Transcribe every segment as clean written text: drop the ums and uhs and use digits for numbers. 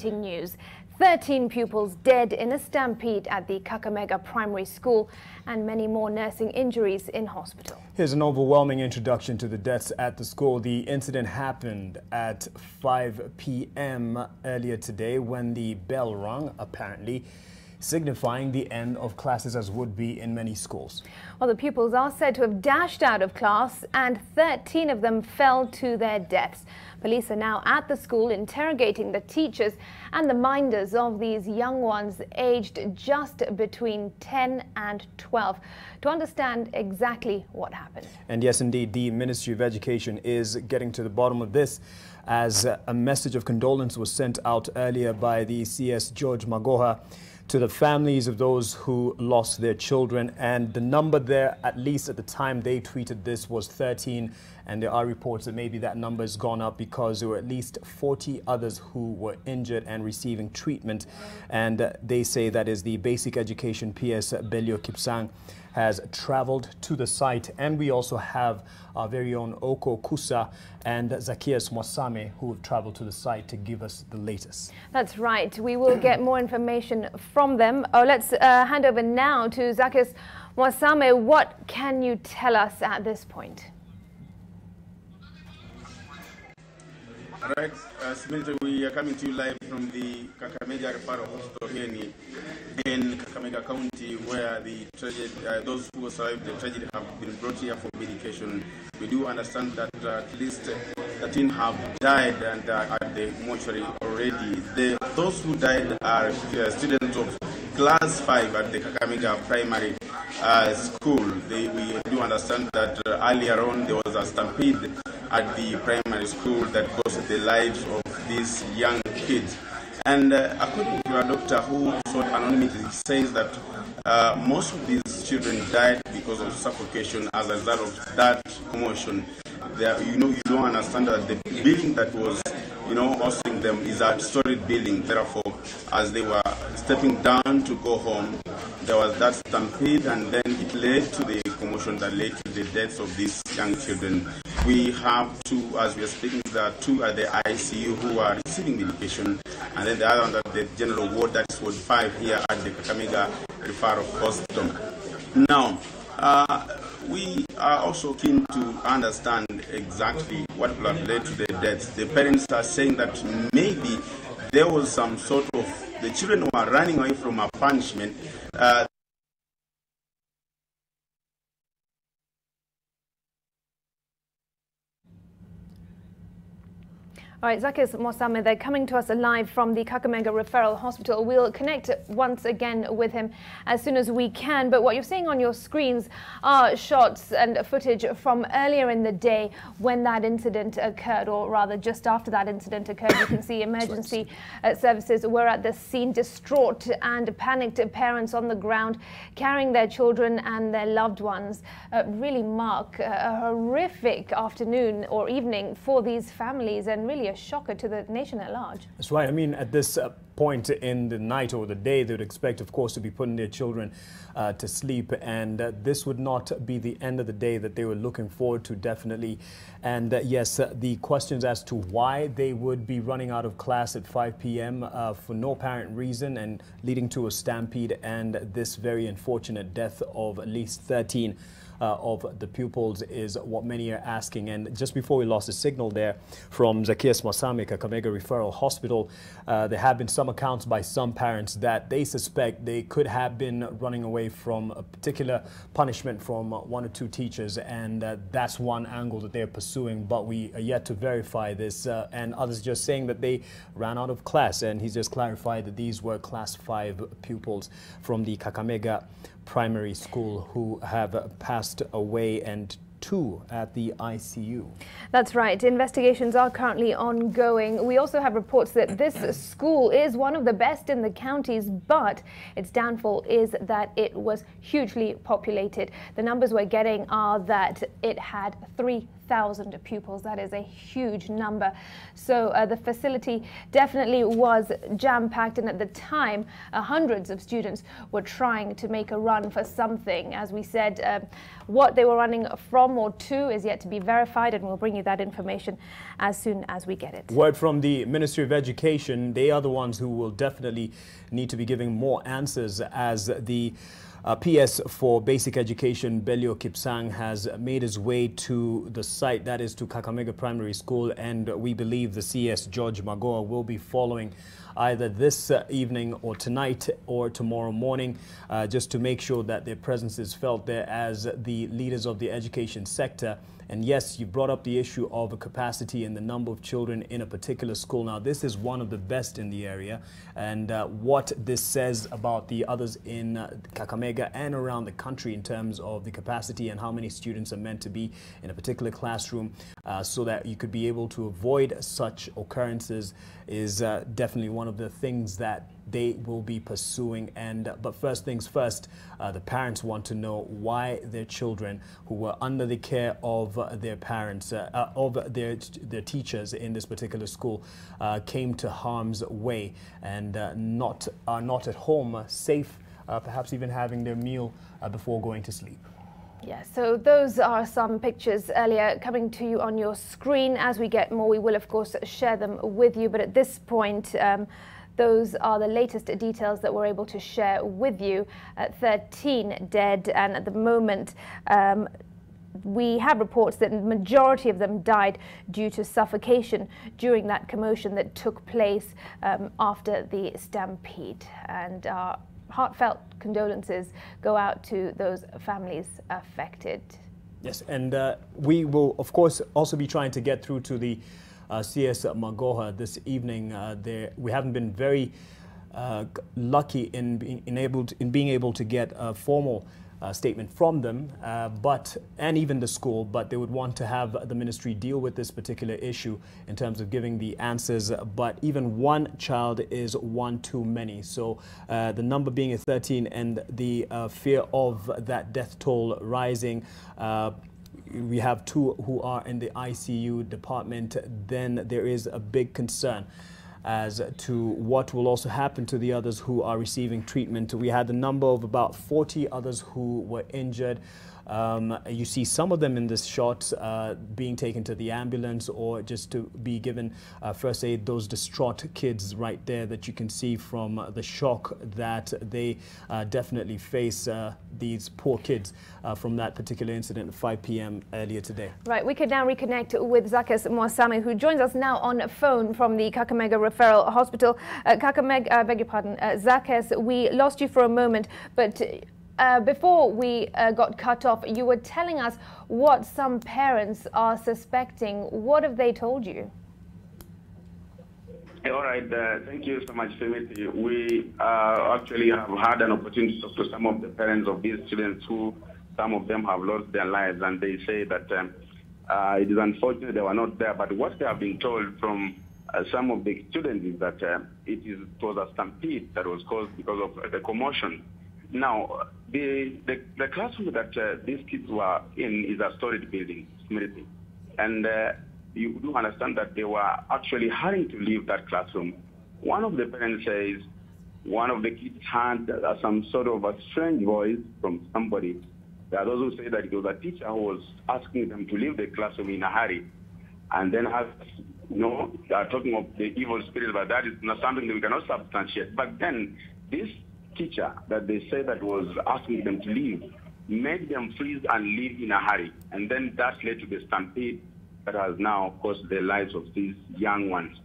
News. 13 pupils dead in a stampede at the Kakamega Primary School and many more nursing injuries in hospital. Here's an overwhelming introduction to the deaths at the school. The incident happened at 5 p.m. earlier today when the bell rang, apparently signifying the end of classes, as would be in many schools. Well, the pupils are said to have dashed out of class and 13 of them fell to their deaths. Police are now at the school interrogating the teachers and the minders of these young ones aged just between 10 and 12 to understand exactly what happened. And yes, indeed, the Ministry of Education is getting to the bottom of this, as a message of condolence was sent out earlier by the CS George Magoha to the families of those who lost their children. And the number there, at least at the time they tweeted this, was 13. And there are reports that maybe that number has gone up because there were at least 40 others who were injured and receiving treatment. And they say that is the Basic Education PS Belio Kipsang has traveled to the site. And we also have our very own Oko Kusa and Zacchaeus Mwasame who have traveled to the site to give us the latest. That's right. We will get more information from them. Let's hand over now to Zacchaeus Mwasame. What can you tell us at this point? All right, Samantha, we are coming to you live from the Kakamega Referral Hospital here in Kakamega County, where the tragedy, those who survived the tragedy have been brought here for medication. We do understand that at least 13 have died and are at the mortuary already. Those who died are students of Class 5 at the Kakamega Primary School. We do understand that earlier on there was a stampede at the primary school that cost the lives of these young kids. And according to a doctor who sought anonymity, he says that most of these children died because of suffocation as a result of that commotion. You don't understand that the building that was, hosting them is a storied building. Therefore, as they were stepping down to go home, there was that stampede, and then it led to the commotion that led to the deaths of these young children. We have two, as we are speaking, there are two at the ICU who are receiving medication, and then the other one at the general ward, that's Ward 5 here at the Kakamega Referral Hospital. Now, we are also keen to understand exactly what have led to the deaths. The parents are saying that maybe there was some sort of, the children were running away from a punishment. All right, Zacchaeus Mwasame, they're coming to us live from the Kakamega Referral Hospital. We'll connect once again with him as soon as we can. But what you're seeing on your screens are shots and footage from earlier in the day when that incident occurred, or rather just after that incident occurred. You can see emergency services were at the scene, distraught and panicked parents on the ground carrying their children and their loved ones. Really mark a horrific afternoon or evening for these families, and really a shocker to the nation at large. That's right. I mean, at this point in the night or the day, they would expect, of course, to be putting their children to sleep, and this would not be the end of the day that they were looking forward to, definitely. And yes, the questions as to why they would be running out of class at 5 p.m. For no apparent reason, and leading to a stampede and this very unfortunate death of at least 13 of the pupils is what many are asking. And just before we lost the signal there from Zacchaeus Mwasame, Kakamega Referral Hospital, there have been some accounts by some parents that they suspect they could have been running away from a particular punishment from one or two teachers, and that's one angle that they're pursuing, but we are yet to verify this, and others just saying that they ran out of class. And he's just clarified that these were Class 5 pupils from the Kakamega Primary School who have passed away, and two at the ICU. That's right. Investigations are currently ongoing. We also have reports that this school is one of the best in the counties, but its downfall is that it was hugely populated. The numbers we're getting are that it had 3,000 1,000 pupils. That is a huge number. So the facility definitely was jam-packed, and at the time hundreds of students were trying to make a run for something. As we said, what they were running from or to is yet to be verified, and we'll bring you that information as soon as we get it. Word from the Ministry of Education. They are the ones who will definitely need to be giving more answers, as the PS for Basic Education, Belio Kipsang, has made his way to the site, that is to Kakamega Primary School, and we believe the CS George Magoa will be following either this evening or tonight or tomorrow morning, just to make sure that their presence is felt there as the leaders of the education sector. And yes, you brought up the issue of a capacity and the number of children in a particular school. Now, this is one of the best in the area, and what this says about the others in Kakamega and around the country in terms of the capacity and how many students are meant to be in a particular classroom, so that you could be able to avoid such occurrences, is definitely one of the things that they will be pursuing. And but first things first, the parents want to know why their children, who were under the care of their parents, of their teachers in this particular school, came to harm's way and are not at home, safe, perhaps even having their meal before going to sleep. Yeah, so those are some pictures earlier coming to you on your screen. As we get more, we will of course share them with you, but at this point, those are the latest details that we're able to share with you. 13 dead, and at the moment we have reports that the majority of them died due to suffocation during that commotion that took place after the stampede. And our heartfelt condolences go out to those families affected. Yes, and we will of course also be trying to get through to the CS Magoha this evening. We haven't been very lucky in being able to get a formal statement from them, and even the school, but they would want to have the ministry deal with this particular issue in terms of giving the answers. But even one child is one too many. So the number being at 13 and the fear of that death toll rising. We have 2 who are in the ICU department. Then there is a big concern as to what will also happen to the others who are receiving treatment. We had the number of about 40 others who were injured. You see some of them in this shot being taken to the ambulance or just to be given first aid. Those distraught kids right there that you can see from the shock that they definitely face, these poor kids from that particular incident at 5 p.m. earlier today. Right, we could now reconnect with Zakes Mwasame, who joins us now on phone from the Kakamega Referral Hospital. Kakamega, I beg your pardon, Zakes, we lost you for a moment, but before we got cut off, you were telling us what some parents are suspecting. What have they told you? All right, thank you so much, Femiti. We actually have had an opportunity to talk to some of the parents of these students who, some of them have lost their lives, and they say that it is unfortunate they were not there, but what they have been told from some of the students is that it was a stampede that was caused because of the commotion. Now, the classroom that these kids were in is a storied building, and you do understand that they were actually hurrying to leave that classroom. One of the parents says one of the kids had some sort of a strange voice from somebody. There are those who say that it was a teacher who was asking them to leave the classroom in a hurry, and then talking of the evil spirits, but that is not something that we cannot substantiate. But then this teacher that they say that was asking them to leave made them freeze and leave in a hurry, and then that led to the stampede that has now cost the lives of these young ones.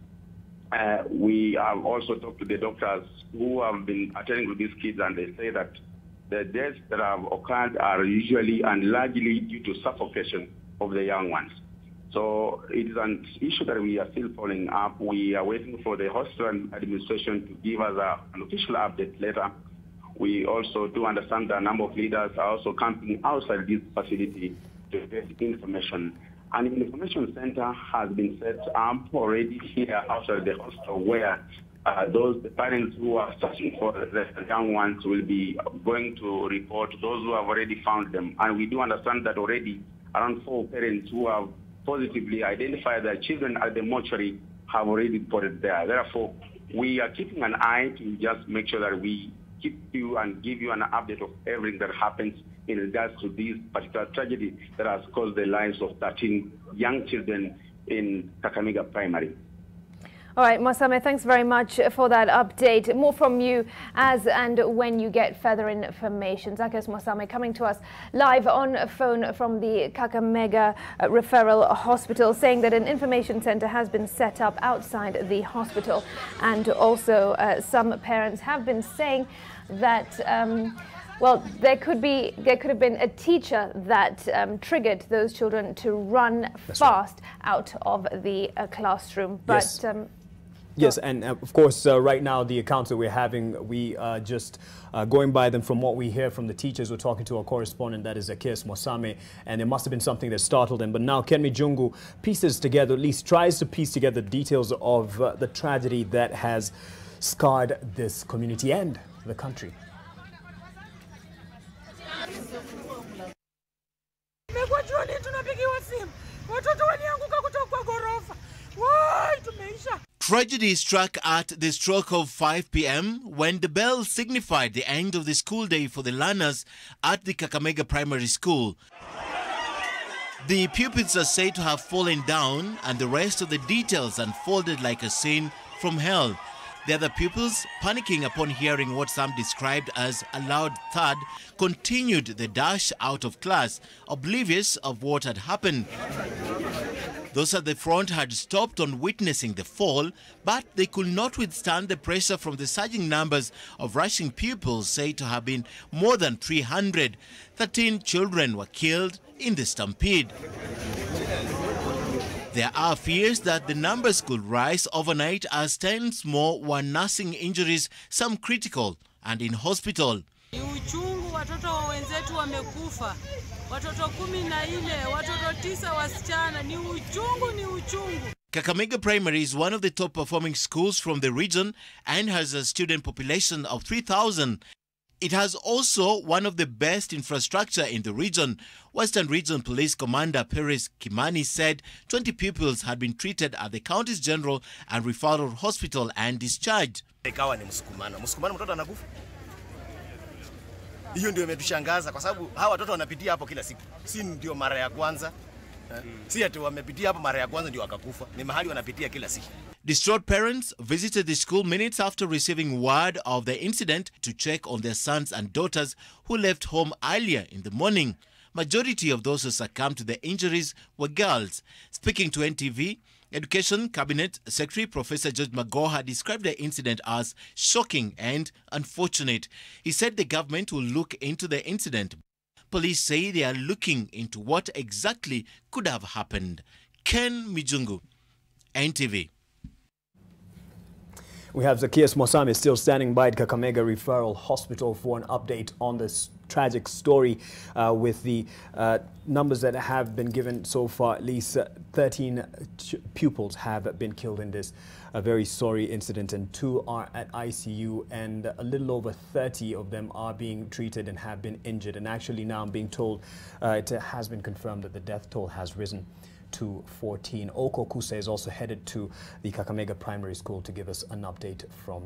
We have also talked to the doctors who have been attending to these kids, and they say that the deaths that have occurred are usually and largely due to suffocation of the young ones. So it is an issue that we are still following up. We are waiting for the hospital administration to give us an official update later. We also do understand that a number of leaders are also camping outside this facility to get information. An information center has been set up already here outside the hospital, where the parents who are searching for the young ones will be going to report those who have already found them. And we do understand that already around 4 parents who have positively identify that children at the mortuary have already reported there. Therefore, we are keeping an eye to just make sure that we keep you and give you an update of everything that happens in regards to this particular tragedy that has caused the lives of 13 young children in Kakamega Primary. All right, Mwasame, thanks very much for that update. More from you as and when you get further information. Zacchaeus Mwasame coming to us live on phone from the Kakamega Referral Hospital, saying that an information center has been set up outside the hospital. And also some parents have been saying that well, there could have been a teacher that triggered those children to run fast out of the classroom. But yes. Yes, and of course, right now, the accounts that we're having, we are just going by them from what we hear from the teachers. We're talking to our correspondent, that is Zacchaeus Mwasame, and it must have been something that startled him. But now Ken Mijungu pieces together, at least tries to piece together details of the tragedy that has scarred this community and the country. Tragedy struck at the stroke of 5 p.m. when the bell signified the end of the school day for the learners at the Kakamega Primary School. The pupils are said to have fallen down, and the rest of the details unfolded like a scene from hell. The other pupils, panicking upon hearing what some described as a loud thud, continued the dash out of class, oblivious of what had happened. Those at the front had stopped on witnessing the fall, but they could not withstand the pressure from the surging numbers of rushing pupils, said to have been more than 300. 13 children were killed in the stampede. There are fears that the numbers could rise overnight as tens more were nursing injuries, some critical and in hospital. Kakamega Primary is one of the top performing schools from the region and has a student population of 3,000. It has also one of the best infrastructure in the region. Western Region Police Commander Perez Kimani said 20 pupils had been treated at the County's General and Referral Hospital and discharged. Hiyo ndio imetushangaza kwa sababu hawa watoto wanapitia hapo kila siku. Si ndio mara ya kwanza. Si ati wamepitia hapo mara ya kwanza ndio wakakufa. Ni mahali wanapitia kila siku. Distraught parents visited the school minutes after receiving word of the incident to check on their sons and daughters who left home earlier in the morning. Majority of those who succumbed to the injuries were girls. Speaking to NTV, Education Cabinet Secretary Professor George Magoha described the incident as shocking and unfortunate. He said the government will look into the incident. Police say they are looking into what exactly could have happened. Ken Mijungu, NTV. We have Zacchaeus Mwasame still standing by at Kakamega Referral Hospital for an update on this tragic story with the numbers that have been given so far. At least 13 pupils have been killed in this very sorry incident, and 2 are at ICU, and a little over 30 of them are being treated and have been injured. And actually now I'm being told it has been confirmed that the death toll has risen to 14. Oko Kuse is also headed to the Kakamega Primary School to give us an update from